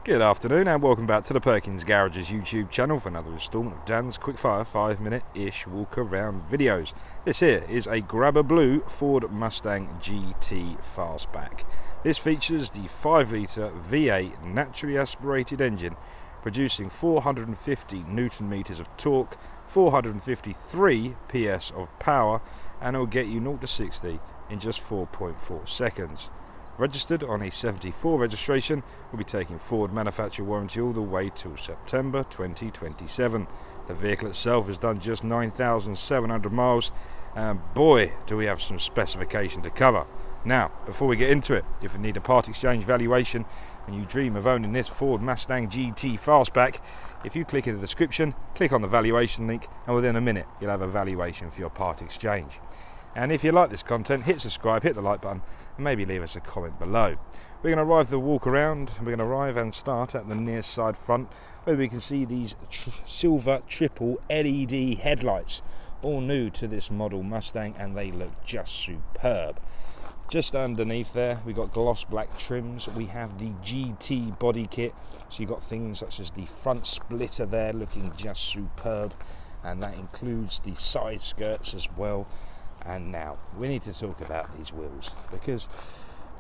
Good afternoon and welcome back to the Perkins Garages YouTube channel for another instalment of Dan's quickfire 5-minute-ish walk around videos. This here is a grabber blue Ford Mustang GT Fastback. This features the 5-litre V8 naturally aspirated engine producing 450 Newton meters of torque, 453 PS of power, and it will get you 0 to 60 in just 4.4 seconds. Registered on a 74 registration, will be taking Ford manufacturer warranty all the way till September 2027. The vehicle itself has done just 9,700 miles, and boy do we have some specification to cover. Now, before we get into it, if you need a part exchange valuation and you dream of owning this Ford Mustang GT Fastback, if you click in the description, click on the valuation link, and within a minute you'll have a valuation for your part exchange. And if you like this content, hit subscribe, hit the like button, and maybe leave us a comment below. We're going to arrive the walk around. We're going to arrive and start at the near side front, where we can see these silver triple LED headlights, all new to this model Mustang, and they look just superb. Just underneath there, we've got gloss black trims. We have the GT body kit, so you've got things such as the front splitter there, looking just superb, and that includes the side skirts as well. And now we need to talk about these wheels, because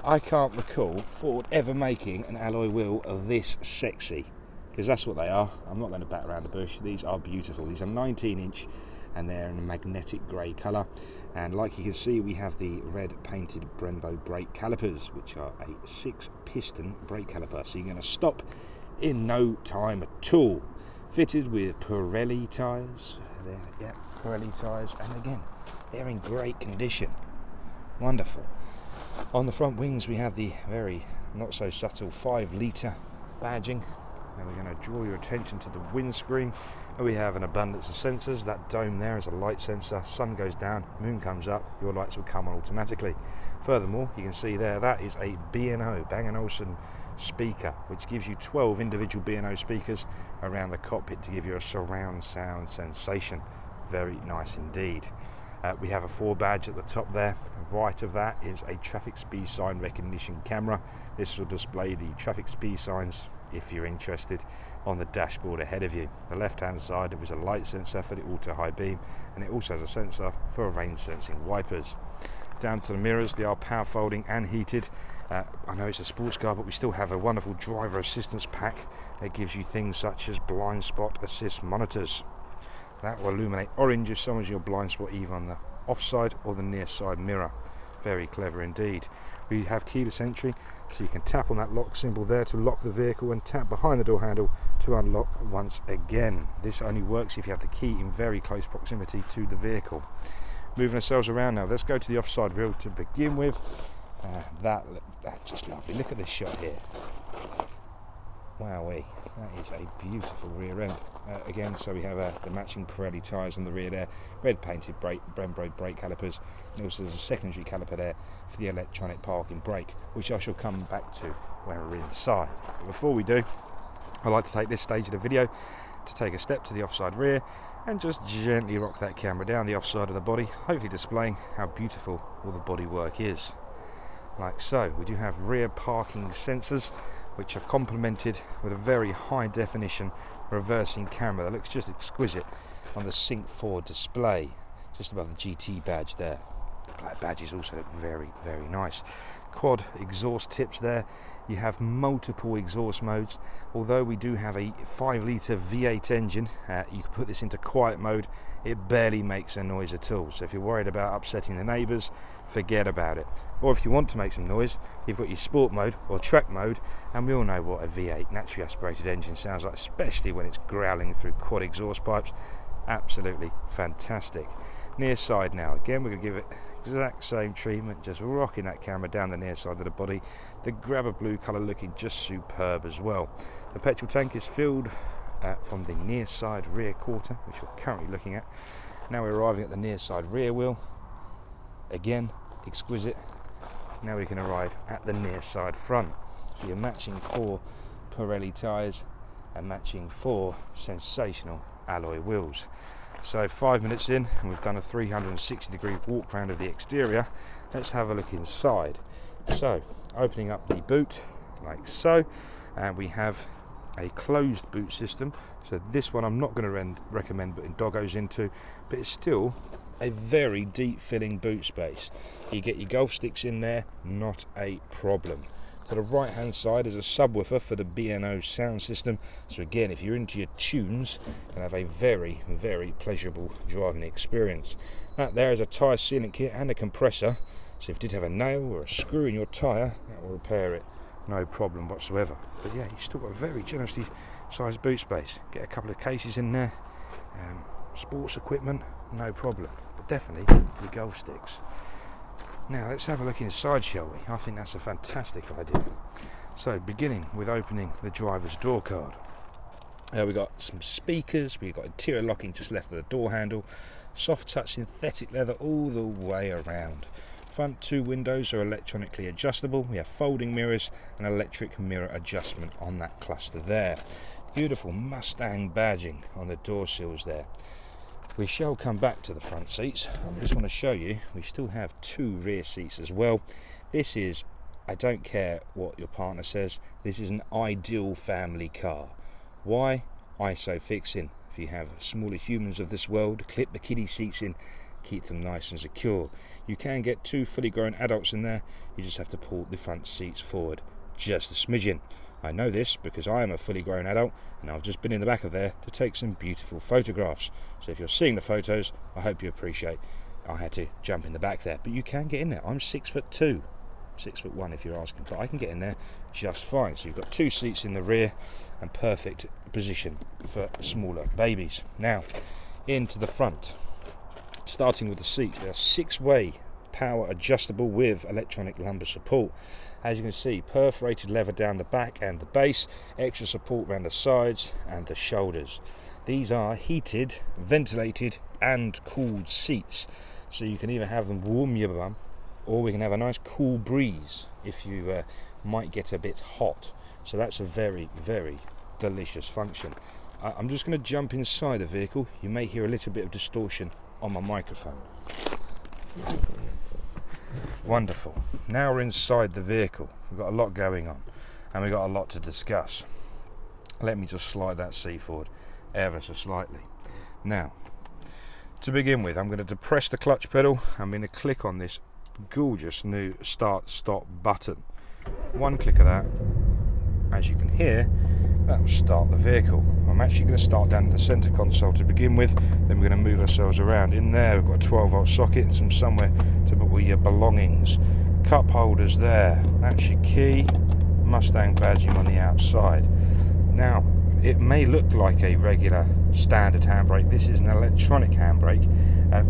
I can't recall Ford ever making an alloy wheel this sexy, because that's what they are. I'm not going to bat around the bush. These are beautiful. These are 19-inch and they're in a magnetic grey colour, and like you can see, we have the red painted Brembo brake calipers, which are a 6-piston brake caliper, so you're going to stop in no time at all. Fitted with Pirelli tyres there, yeah, Pirelli tyres, and again, they're in great condition. Wonderful. On the front wings we have the very not so subtle 5-litre badging. Now we're going to draw your attention to the windscreen, and we have an abundance of sensors. That dome there is a light sensor. Sun goes down, moon comes up, your lights will come on automatically. Furthermore, you can see there, that is a B&O, Bang & Olufsen speaker, which gives you 12 individual B&O speakers around the cockpit to give you a surround sound sensation. Very nice indeed. We have a 4 badge at the top there. Right of that is a traffic speed sign recognition camera. This will display the traffic speed signs, if you're interested, on the dashboard ahead of you. The left hand side, there is a light sensor for the auto high beam, and it also has a sensor for rain sensing wipers. Down to the mirrors, they are power folding and heated. I know it's a sports car, but we still have a wonderful driver assistance pack that gives you things such as blind spot assist monitors. That will illuminate orange if someone's your blind spot, either on the offside or the near side mirror. Very clever indeed. We have keyless entry, so you can tap on that lock symbol there to lock the vehicle and tap behind the door handle to unlock once again. This only works if you have the key in very close proximity to the vehicle. Moving ourselves around now, let's go to the offside wheel to begin with. That's just lovely. Look at this shot here. Wowee, that is a beautiful rear end. Again, so we have the matching Pirelli tyres on the rear there, red painted Brembo brake calipers, and also there's a secondary caliper there for the electronic parking brake, which I shall come back to when we're inside. But before we do, I like to take this stage of the video to take a step to the offside rear and just gently rock that camera down the offside of the body, hopefully displaying how beautiful all the bodywork is. Like so. We do have rear parking sensors, which are complemented with a very high definition reversing camera that looks just exquisite on the Sync 4 display, just above the GT badge there. The black badges also look very, very nice. Quad exhaust tips there. You have multiple exhaust modes. Although we do have a 5-litre V8 engine, you can put this into quiet mode. It barely makes a noise at all. So if you're worried about upsetting the neighbours, forget about it. Or if you want to make some noise, you've got your sport mode or track mode, and we all know what a V8 naturally aspirated engine sounds like, especially when it's growling through quad exhaust pipes. Absolutely fantastic. Near side now, again we're going to give it exact same treatment, just rocking that camera down the near side of the body. The grabber blue colour looking just superb as well. The petrol tank is filled from the near side rear quarter, which we're currently looking at. Now we're arriving at the near side rear wheel. Again, exquisite. Now we can arrive at the near side front. So you're matching 4 Pirelli tyres and matching 4 sensational alloy wheels. So 5 minutes in, and we've done a 360-degree walk round of the exterior. Let's have a look inside. So opening up the boot like so, and we have a closed boot system. So this one I'm not going to recommend putting doggos into, but it's still a very deep filling boot space. You get your golf sticks in there, not a problem. To the right hand side is a subwoofer for the B&O sound system, so again, if you're into your tunes, you'll have a very, very pleasurable driving experience. That there is a tyre sealant kit and a compressor, so if you did have a nail or a screw in your tyre, that will repair it, no problem whatsoever. But yeah, you've still got a very generously sized boot space. Get a couple of cases in there, sports equipment, no problem, but definitely your golf sticks. Now let's have a look inside, shall we? I think that's a fantastic idea. So beginning with opening the driver's door card. We've got some speakers, we've got interior locking just left of the door handle, soft touch synthetic leather all the way around. Front two windows are electronically adjustable. We have folding mirrors and electric mirror adjustment on that cluster there. Beautiful Mustang badging on the door sills there. We shall come back to the front seats. I just want to show you, we still have two rear seats as well. This is, I don't care what your partner says, this is an ideal family car. Why? ISO fixing. If you have smaller humans of this world, clip the kiddie seats in, keep them nice and secure. You can get two fully grown adults in there, you just have to pull the front seats forward just a smidgen. I know this because I am a fully grown adult and I've just been in the back of there to take some beautiful photographs. So if you're seeing the photos, I hope you appreciate I had to jump in the back there. But you can get in there. I'm 6'2", 6'1" if you're asking, but I can get in there just fine. So you've got two seats in the rear and perfect position for smaller babies. Now, into the front. Starting with the seats, they are 6-way power adjustable with electronic lumbar support. As you can see, perforated leather down the back and the base, extra support around the sides and the shoulders. These are heated, ventilated and cooled seats, so you can either have them warm your bum or we can have a nice cool breeze if you might get a bit hot. So that's a very, very delicious function. I'm just going to jump inside the vehicle. You may hear a little bit of distortion on my microphone. Wonderful. Now we're inside the vehicle. We've got a lot going on and we've got a lot to discuss. Let me just slide that seat forward ever so slightly. Now, to begin with, I'm going to depress the clutch pedal. I'm going to click on this gorgeous new start stop button. One click of that, as you can hear, that will start the vehicle. I'm actually going to start down the centre console to begin with, then we're going to move ourselves around. In there we've got a 12-volt socket and some somewhere to put all your belongings. Cup holders there, that's your key, Mustang badging on the outside. Now, it may look like a regular standard handbrake. This is an electronic handbrake,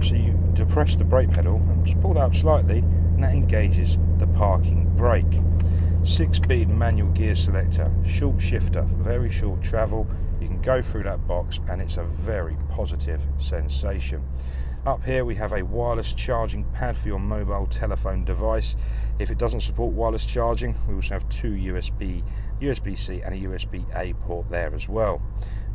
so you depress the brake pedal and just pull that up slightly and that engages the parking brake. 6-speed manual gear selector, short shifter, very short travel. You can go through that box and it's a very positive sensation. Up here we have a wireless charging pad for your mobile telephone device. If it doesn't support wireless charging, we also have two USB-C and a USB-A port there as well.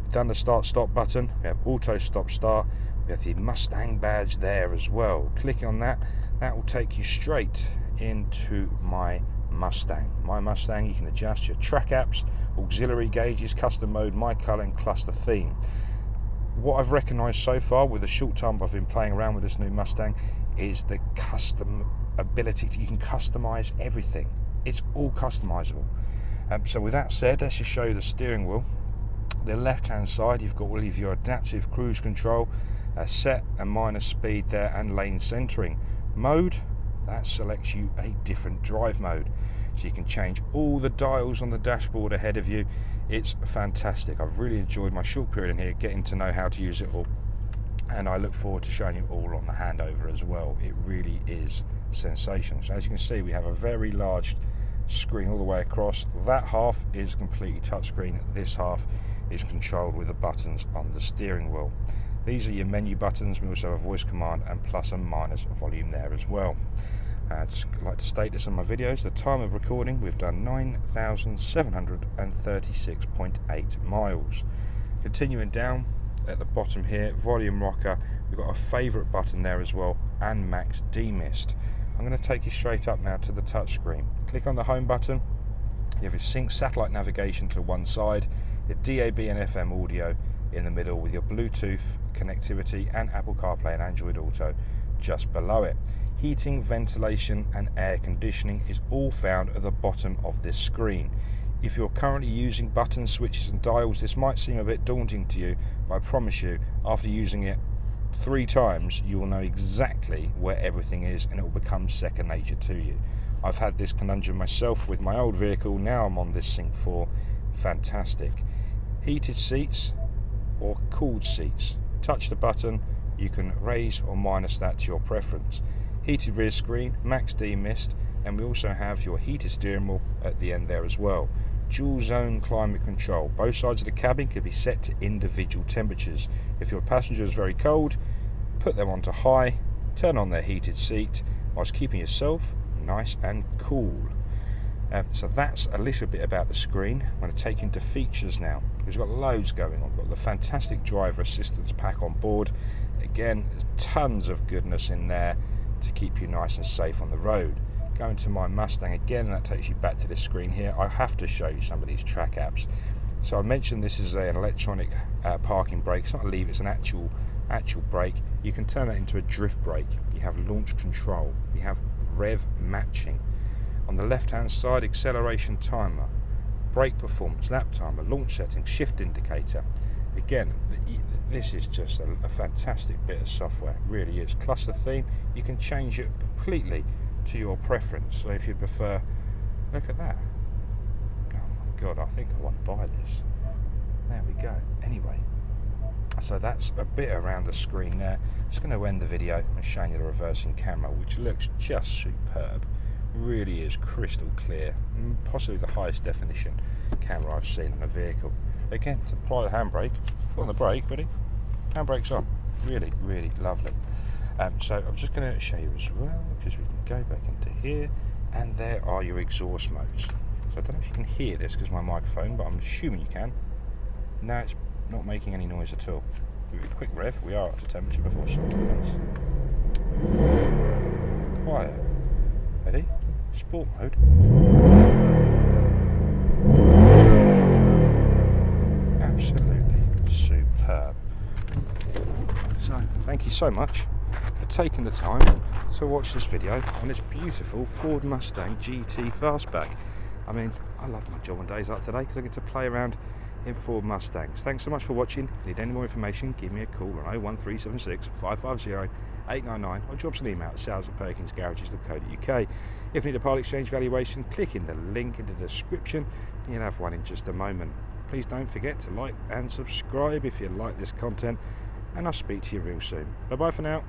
We've done the start stop button, we have auto stop start, we have the Mustang badge there as well. Clicking on that, that will take you straight into my Mustang. My Mustang, you can adjust your track apps, auxiliary gauges, custom mode, my colour and cluster theme. What I've recognised so far with the short time I've been playing around with this new Mustang is the custom ability you can customise everything. It's all customisable. So with that said, let's just show you the steering wheel. The left hand side, you've got all of your adaptive cruise control, set and minus speed there and lane centering. Mode, that selects you a different drive mode, so you can change all the dials on the dashboard ahead of you. It's fantastic. I've really enjoyed my short period in here getting to know how to use it all, and I look forward to showing you all on the handover as well. It really is sensational. So as you can see, we have a very large screen all the way across. That half is completely touchscreen, this half is controlled with the buttons on the steering wheel. These are your menu buttons. We also have a voice command and plus and minus volume there as well. I'd like to state this on my videos. The time of recording, we've done 9,736.8 miles. Continuing down at the bottom here, volume rocker, we've got a favourite button there as well, and max demist. I'm going to take you straight up now to the touch screen. Click on the home button You have your sync satellite navigation to one side, your DAB and FM audio in the middle with your Bluetooth connectivity and Apple CarPlay and Android Auto just below it. Heating, ventilation and air conditioning is all found at the bottom of this screen. If you're currently using buttons, switches and dials, this might seem a bit daunting to you, but I promise you, after using it 3 times, you will know exactly where everything is and it will become second nature to you. I've had this conundrum myself with my old vehicle. Now I'm on this Sync 4. Fantastic. Heated seats or cooled seats. Touch the button, you can raise or minus that to your preference. Heated rear screen, max demist, and we also have your heated steering wheel at the end there as well. Dual zone climate control. Both sides of the cabin can be set to individual temperatures. If your passenger is very cold, put them onto high, turn on their heated seat whilst keeping yourself nice and cool. So that's a little bit about the screen. I'm going to take into features now because we've got loads going on. We've got the fantastic driver assistance pack on board. Again, there's tons of goodness in there to keep you nice and safe on the road. Going to my Mustang again, that takes you back to this screen here. I have to show you some of these track apps. So I mentioned this is an electronic parking brake. It's not a lever, it's an actual brake. You can turn that into a drift brake. You have launch control. You have rev matching. On the left hand side, acceleration timer, brake performance, lap timer, launch settings, shift indicator. Again, this is just a fantastic bit of software, it really is. Cluster theme, you can change it completely to your preference. So if you prefer, look at that. Oh my god, I think I want to buy this. There we go. Anyway, so that's a bit around the screen there. I'm just going to end the video and show you the reversing camera, which looks just superb. Really is crystal clear, possibly the highest definition camera I've seen on a vehicle. Again, to apply the handbrake, foot on the brake, ready? Handbrake's on. Really, really lovely. So I'm just going to show you as well, because we can go back into here, and there are your exhaust modes. So I don't know if you can hear this because my microphone, but I'm assuming you can. Now it's not making any noise at all. Give it a quick rev. We are up to temperature before something else. Quiet. Ready? Sport mode. Absolutely superb. So thank you so much for taking the time to watch this video on this beautiful Ford Mustang GT Fastback. I mean, I love my job on days like today because I get to play around in Ford Mustangs. Thanks so much for watching. If you need any more information, give me a call on 01376 550 899 or drop us an email at sales@perkinsgarages.co.uk. If you need a part exchange valuation, click in the link in the description and you'll have one in just a moment. Please don't forget to like and subscribe if you like this content, and I'll speak to you real soon. Bye bye for now.